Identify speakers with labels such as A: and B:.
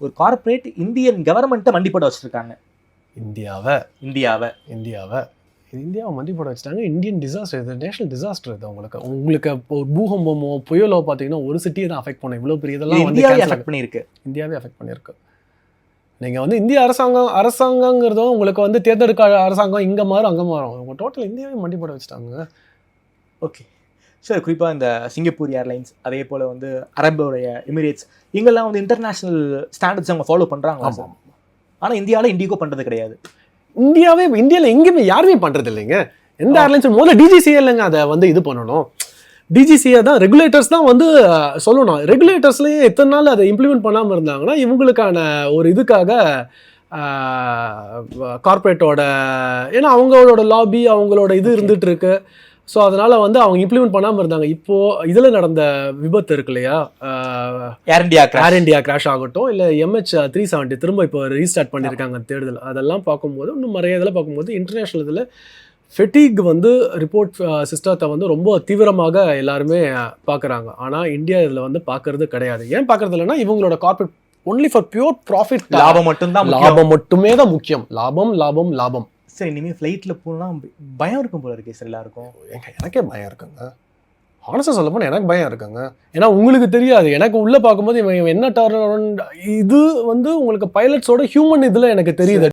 A: ஒரு corporate Indian கவர்மெண்ட்டை மண்டி போட வச்சுருக்காங்க.
B: இந்தியாவை மண்டி போட வச்சுட்டாங்க. இந்தியன் டிசாஸ்டர், இது நேஷனல் டிசாஸ்டர். இது உங்களுக்கு ஒரு பூகம்பமோ புயலோ பார்த்தீங்கன்னா ஒரு சிட்டியை தான் அஃபெக்ட் பண்ணும். இவ்வளோ பெரிய இதெல்லாம்
A: இந்தியாவே அஃபெக்ட் பண்ணியிருக்கு.
B: இந்தியாவே அஃபெக்ட் பண்ணியிருக்கு. நீங்கள் வந்து இந்திய அரசாங்கங்கிறதும் உங்களுக்கு வந்து தேர்ந்தெடுக்க அரசாங்கம் இங்கே மாறும் அங்கே மாறும். உங்கள் டோட்டல் இந்தியாவே மண்டி போட வச்சுட்டாங்க.
A: ஓகே சார், குறிப்பாக இந்த சிங்கப்பூர் ஏர்லைன்ஸ், அதே போல் வந்து அரபுடைய எமிரேட்ஸ், இங்கெல்லாம் வந்து இன்டர்நேஷ்னல் ஸ்டாண்டர்ட்ஸ் அவங்க ஃபாலோ பண்ணுறாங்க. ஆனால் இந்தியாவில் இண்டிகோ பண்ணுறது கிடையாது.
B: இந்தியாவில் எங்கேயுமே யாருமே பண்ணுறது இல்லைங்க. எந்த ஏர்லைன்ஸ் முதல்ல டிஜிசிஏ இல்லைங்க அதை வந்து இது பண்ணணும். டிஜிசிஏ தான், ரெகுலேட்டர்ஸ் தான் வந்து சொல்லணும். ரெகுலேட்டர்ஸ்லேயே எத்தனை நாள் அதை இம்ப்ளிமெண்ட் பண்ணாமல் இருந்தாங்கன்னா இவங்களுக்கான ஒரு இதுக்காக கார்பரேட்டோட, ஏன்னா அவங்களோட லாபி அவங்களோட இது இருந்துட்டு இருக்கு. ஸோ அதனால் வந்து அவங்க இம்ப்ளிமெண்ட் பண்ணாமல் இருந்தாங்க. இப்போது இதில் நடந்த விபத்து இருக்கு இல்லையா, ஏர் இண்டியா கிராஷ் ஆகட்டும், இல்லை MH370 திரும்ப இப்போ ரீஸ்டார்ட் பண்ணியிருக்காங்க தேடுதல், அதெல்லாம் பார்க்கும்போது இன்னும் நிறைய இதில் பார்க்கும்போது இன்டர்நேஷ்னல் இதில் ஃபெட்டிக் வந்து ரிப்போர்ட் சிஸ்டத்தை வந்து ரொம்ப தீவிரமாக எல்லாருமே பார்க்குறாங்க. ஆனால் இந்தியா இதில் வந்து பார்க்கறது கிடையாது. ஏன் பார்க்கறது இல்லைன்னா இவங்களோட corporate only for pure profit,
A: லாபம்
B: மட்டுமே தான் முக்கியம். லாபம்.
A: சரி, இனிமேல் ஃப்ளைட்டில் போனால் பயம் இருக்கும் போல இருக்கே சார் எல்லாருக்கும்.
B: எனக்கே பயம் இருக்குங்க. ஆனஸ்டாக சொல்ல போனால் எனக்கு பயம் இருக்குங்க. ஏன்னா உங்களுக்கு தெரியாது, எனக்கு உள்ளே பார்க்கும்போது இவன் என்ன டர்ன் இது வந்து உங்களுக்கு பைலட்ஸோட ஹியூமன் இதில் எனக்கு தெரியுது.